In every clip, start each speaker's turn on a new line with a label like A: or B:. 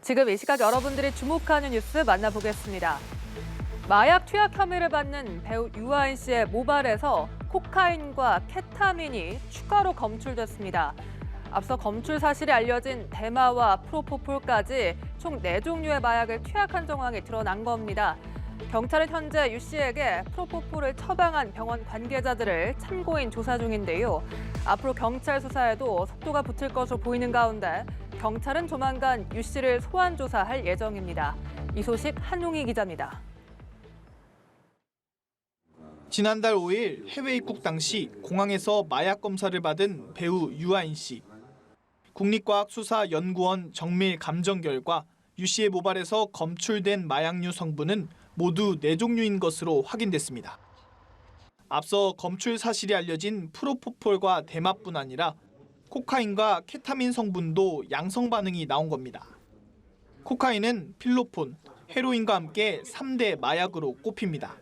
A: 지금 이 시각 여러분들이 주목하는 뉴스 만나보겠습니다. 마약 투약 혐의를 받는 배우 유아인 씨의 모발에서 코카인과 케타민이 추가로 검출됐습니다. 앞서 검출 사실이 알려진 대마와 프로포폴까지 총 4종류의 마약을 투약한 정황이 드러난 겁니다. 경찰은 현재 유 씨에게 프로포폴을 처방한 병원 관계자들을 참고인 조사 중인데요. 앞으로 경찰 수사에도 속도가 붙을 것으로 보이는 가운데 경찰은 조만간 유 씨를 소환 조사할 예정입니다. 이 소식 한웅희 기자입니다.
B: 지난달 5일 해외 입국 당시 공항에서 마약 검사를 받은 배우 유아인 씨. 국립과학수사연구원 정밀 감정 결과 유 씨의 모발에서 검출된 마약류 성분은 모두 4종류인 것으로 확인됐습니다. 앞서 검출 사실이 알려진 프로포폴과 대마뿐 아니라 코카인과 케타민 성분도 양성 반응이 나온 겁니다. 코카인은 필로폰, 헤로인과 함께 3대 마약으로 꼽힙니다.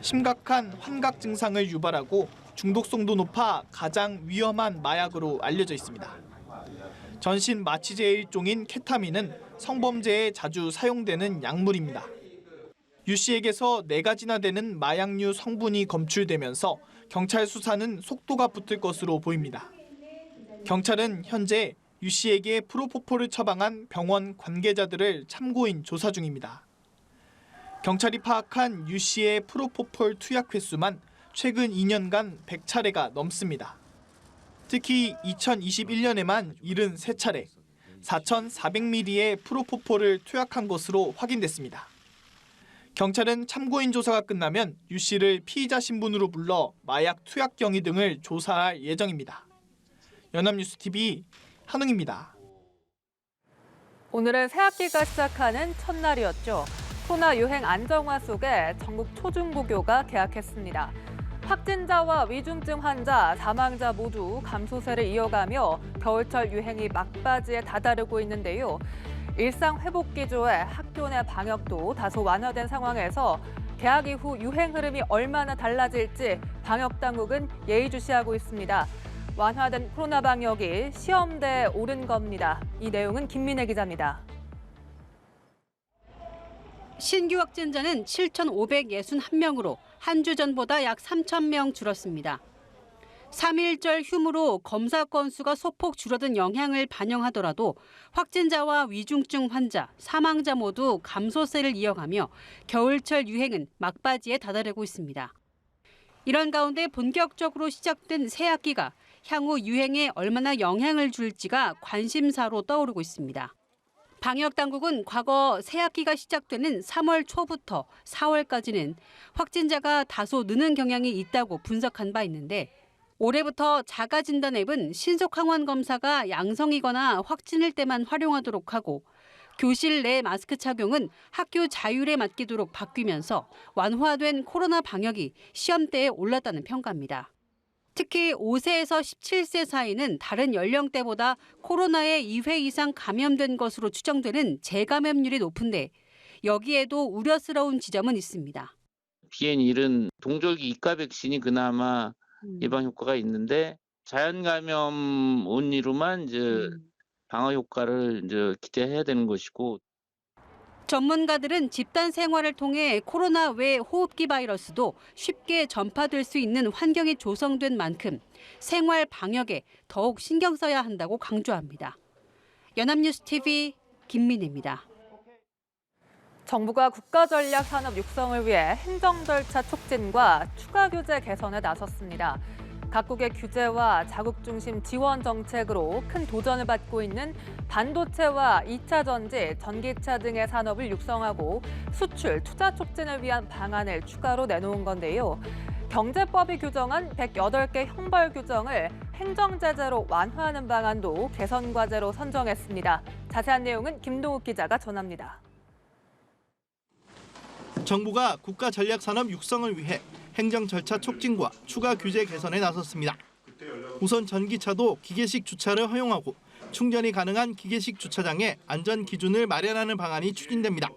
B: 심각한 환각 증상을 유발하고 중독성도 높아 가장 위험한 마약으로 알려져 있습니다. 전신 마취제의 일종인 케타민은 성범죄에 자주 사용되는 약물입니다. 유 씨에게서 4가지나 되는 마약류 성분이 검출되면서 경찰 수사는 속도가 붙을 것으로 보입니다. 경찰은 현재 유 씨에게 프로포폴을 처방한 병원 관계자들을 참고인 조사 중입니다. 경찰이 파악한 유 씨의 프로포폴 투약 횟수만 최근 2년간 100차례가 넘습니다. 특히 2021년에만 73차례, 4,400ml의 프로포폴을 투약한 것으로 확인됐습니다. 경찰은 참고인 조사가 끝나면 유 씨를 피의자 신분으로 불러 마약 투약 경위 등을 조사할 예정입니다. 연합뉴스TV 한웅입니다.
A: 오늘은 새학기가 시작하는 첫날이었죠. 코로나 유행 안정화 속에 전국 초중고교가 개학했습니다. 확진자와 위중증 환자, 사망자 모두 감소세를 이어가며 겨울철 유행이 막바지에 다다르고 있는데요. 일상 회복 기조에 학교 내 방역도 다소 완화된 상황에서 개학 이후 유행 흐름이 얼마나 달라질지 방역 당국은 예의주시하고 있습니다. 완화된 코로나 방역이 시험대에 오른 겁니다. 이 내용은 김민혜 기자입니다.
C: 신규 확진자는 7,561명으로 한 주 전보다 약 3,000명 줄었습니다. 3.1절 휴무로 검사 건수가 소폭 줄어든 영향을 반영하더라도 확진자와 위중증 환자, 사망자 모두 감소세를 이어가며 겨울철 유행은 막바지에 다다르고 있습니다. 이런 가운데 본격적으로 시작된 새학기가 향후 유행에 얼마나 영향을 줄지가 관심사로 떠오르고 있습니다. 방역당국은 과거 새학기가 시작되는 3월 초부터 4월까지는 확진자가 다소 느는 경향이 있다고 분석한 바 있는데 올해부터 자가진단 앱은 신속 항원 검사가 양성이거나 확진일 때만 활용하도록 하고 교실 내 마스크 착용은 학교 자율에 맡기도록 바뀌면서 완화된 코로나 방역이 시험대에 올랐다는 평가입니다. 특히 5세에서 17세 사이는 다른 연령대보다 코로나에 2회 이상 감염된 것으로 추정되는 재감염률이 높은데 여기에도 우려스러운 지점은 있습니다.
D: BN1은 동절기 2가 백신이 그나마 예방 효과가 있는데 자연 감염 온리로만 방어 효과를 기대해야 되는 것이고.
C: 전문가들은 집단 생활을 통해 코로나 외 호흡기 바이러스도 쉽게 전파될 수 있는 환경이 조성된 만큼 생활 방역에 더욱 신경 써야 한다고 강조합니다. 연합뉴스TV 김민혜입니다.
A: 정부가 국가전략산업 육성을 위해 행정 절차 촉진과 추가 규제 개선에 나섰습니다. 각국의 규제와 자국 중심 지원 정책으로 큰 도전을 받고 있는 반도체와 2차 전지, 전기차 등의 산업을 육성하고 수출, 투자 촉진을 위한 방안을 추가로 내놓은 건데요. 경제법이 규정한 108개 형벌 규정을 행정제재로 완화하는 방안도 개선 과제로 선정했습니다. 자세한 내용은 김동욱 기자가 전합니다.
B: 정부가 국가 전략 산업 육성을 위해 행정 절차 촉진과 추가 규제 개선에 나섰습니다. 우선 전기차도 기계식 주차를 허용하고 충전이 가능한 기계식 주차장에 안전 기준을 마련하는 방안이 추진됩니다.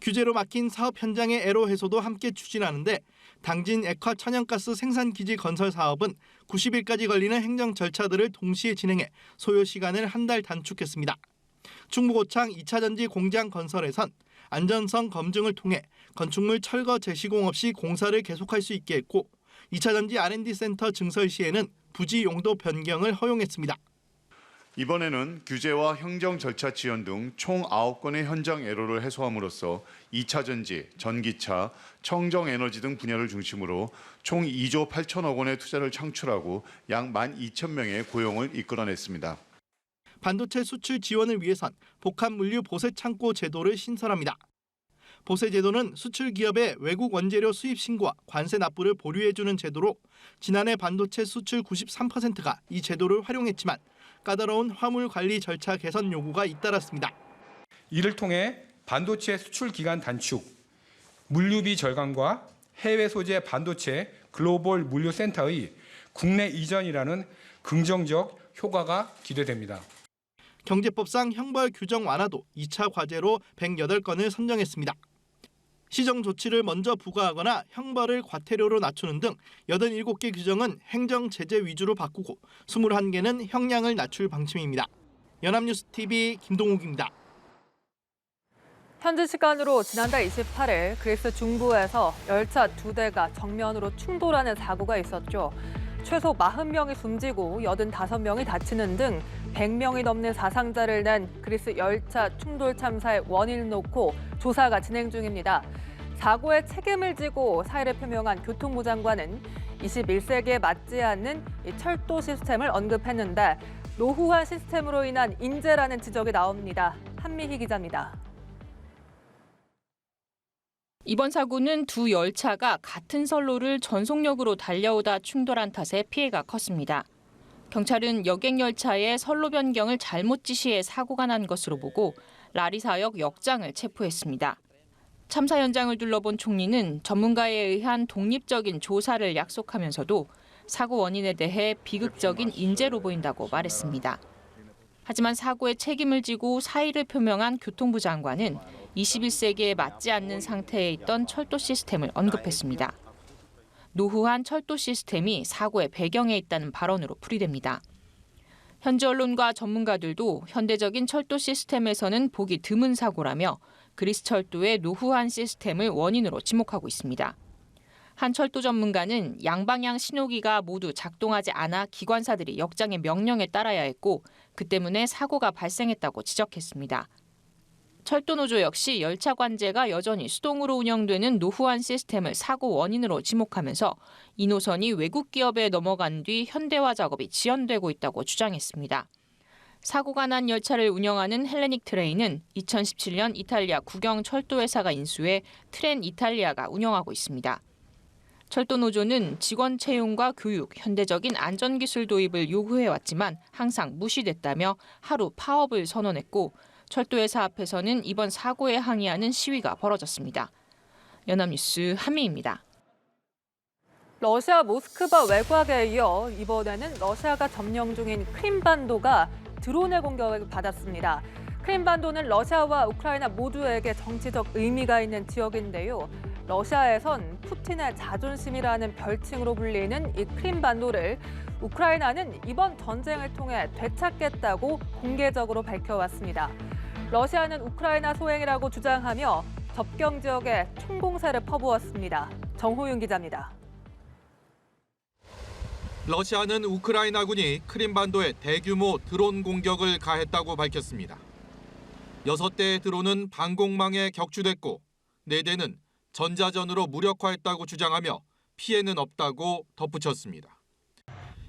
B: 규제로 막힌 사업 현장의 애로 해소도 함께 추진하는데 당진 액화 천연가스 생산 기지 건설 사업은 90일까지 걸리는 행정 절차들을 동시에 진행해 소요 시간을 한 달 단축했습니다.
E: 충무고창 2차 전지 공장 건설에선 안전성 검증을 통해 건축물 철거 재시공 없이 공사를 계속할 수 있게 했고 2차 전지 R&D 센터 증설 시에는 부지 용도 변경을 허용했습니다.
F: 이번에는 규제와 행정 절차 지연 등 총 9건의 현장 애로를 해소함으로써 2차 전지, 전기차, 청정 에너지 등 분야를 중심으로 총 2조 8천억 원의 투자를 창출하고 약 12,000명의 고용을 이끌어냈습니다.
E: 반도체 수출 지원을 위해선 복합 물류 보세 창고 제도를 신설합니다. 보세 제도는 수출 기업의 외국 원재료 수입 신고와 관세 납부를 보류해주는 제도로 지난해 반도체 수출 93%가 이 제도를 활용했지만 까다로운 화물 관리 절차 개선 요구가 잇따랐습니다.
G: 이를 통해 반도체 수출 기간 단축, 물류비 절감과 해외 소재 반도체 글로벌 물류센터의 국내 이전이라는 긍정적 효과가 기대됩니다.
E: 경제법상 형벌 규정 완화도 2차 과제로 108건을 선정했습니다. 시정 조치를 먼저 부과하거나 형벌을 과태료로 낮추는 등 87개 규정은 행정 제재 위주로 바꾸고 21개는 형량을 낮출 방침입니다. 연합뉴스TV 김동욱입니다.
A: 현지 시간으로 지난달 28일 그리스 중부에서 열차 2대가 정면으로 충돌하는 사고가 있었죠. 최소 40명이 숨지고 85명이 다치는 등 100명이 넘는 사상자를 낸 그리스 열차 충돌 참사의 원인을 놓고 조사가 진행 중입니다. 사고의 책임을 지고 사의를 표명한 교통부 장관은 21세기에 맞지 않는 이 철도 시스템을 언급했는데 노후한 시스템으로 인한 인재라는 지적이 나옵니다. 한미희 기자입니다.
H: 이번 사고는 두 열차가 같은 선로를 전속력으로 달려오다 충돌한 탓에 피해가 컸습니다. 경찰은 여객열차의 선로 변경을 잘못 지시해 사고가 난 것으로 보고 라리사역 역장을 체포했습니다. 참사 현장을 둘러본 총리는 전문가에 의한 독립적인 조사를 약속하면서도 사고 원인에 대해 비극적인 인재로 보인다고 말했습니다. 하지만 사고의 책임을 지고 사의를 표명한 교통부 장관은 21세기에 맞지 않는 상태에 있던 철도 시스템을 언급했습니다. 노후한 철도 시스템이 사고의 배경에 있다는 발언으로 풀이됩니다. 현지 언론과 전문가들도 현대적인 철도 시스템에서는 보기 드문 사고라며 그리스 철도의 노후한 시스템을 원인으로 지목하고 있습니다. 한 철도 전문가는 양방향 신호기가 모두 작동하지 않아 기관사들이 역장의 명령에 따라야 했고 그 때문에 사고가 발생했다고 지적했습니다. 철도노조 역시 열차 관제가 여전히 수동으로 운영되는 노후한 시스템을 사고 원인으로 지목하면서 이 노선이 외국 기업에 넘어간 뒤 현대화 작업이 지연되고 있다고 주장했습니다. 사고가 난 열차를 운영하는 헬레닉 트레인은 2017년 이탈리아 국영 철도회사가 인수해 트렌 이탈리아가 운영하고 있습니다. 철도노조는 직원 채용과 교육, 현대적인 안전기술 도입을 요구해왔지만 항상 무시됐다며 하루 파업을 선언했고 철도회사 앞에서는 이번 사고에 항의하는 시위가 벌어졌습니다. 연합뉴스 한미입니다.
A: 러시아 모스크바 외곽에 이어 이번에는 러시아가 점령 중인 크림반도가 드론의 공격을 받았습니다. 크림반도는 러시아와 우크라이나 모두에게 정치적 의미가 있는 지역인데요. 러시아에선 푸틴의 자존심이라는 별칭으로 불리는 이 크림반도를 우크라이나는 이번 전쟁을 통해 되찾겠다고 공개적으로 밝혀왔습니다. 러시아는 우크라이나 소행이라고 주장하며 접경 지역에 총공세를 퍼부었습니다. 정호윤 기자입니다.
I: 러시아는 우크라이나군이 크림반도에 대규모 드론 공격을 가했다고 밝혔습니다. 6대의 드론은 방공망에 격추됐고 4대는 전자전으로 무력화했다고 주장하며 피해는 없다고 덧붙였습니다.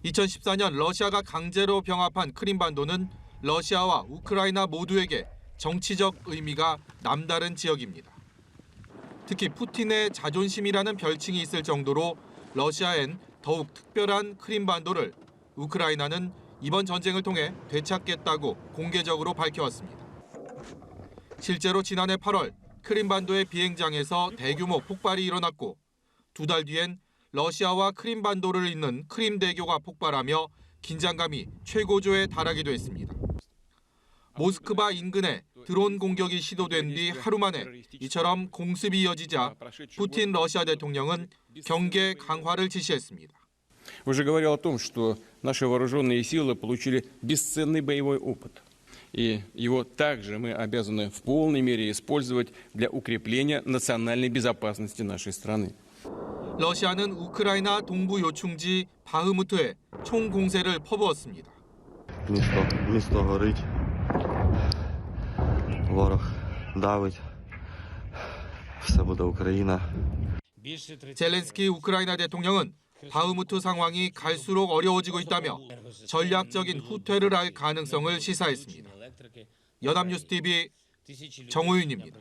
I: 2014년 러시아가 강제로 병합한 크림반도는 러시아와 우크라이나 모두에게 정치적 의미가 남다른 지역입니다. 특히 푸틴의 자존심이라는 별칭이 있을 정도로 러시아엔 더욱 특별한 크림반도를 우크라이나는 이번 전쟁을 통해 되찾겠다고 공개적으로 밝혀왔습니다. 실제로 지난해 8월 크림반도의 비행장에서 대규모 폭발이 일어났고 2달 뒤엔 러시아와 크림반도를 잇는 크림대교가 폭발하며 긴장감이 최고조에 달하기도 했습니다. 모스크바 인근에 드론 공격이 시도된 뒤 하루 만에 이처럼 공습이 이어지자 푸틴 러시아 대통령은 경계 강화를 지시했습니다.
J: Уже говорил о том, что наши вооруженные силы получили бесценный боевой опыт. И его также мы обязаны в полной мере использовать для укрепления национальной безопасности нашей страны.
I: 러시아는 우크라이나 동부 요충지 바흐무트에 총 공세를 퍼부었습니다.
K: Місто горить. Ворог давить. Все буде Україна.
I: 젤렌스키 우크라이나 대통령은 바흐무트 상황이 갈수록 어려워지고 있다며 전략적인 후퇴를 할 가능성을 시사했습니다. 연합뉴스 TV 정우윤입니다.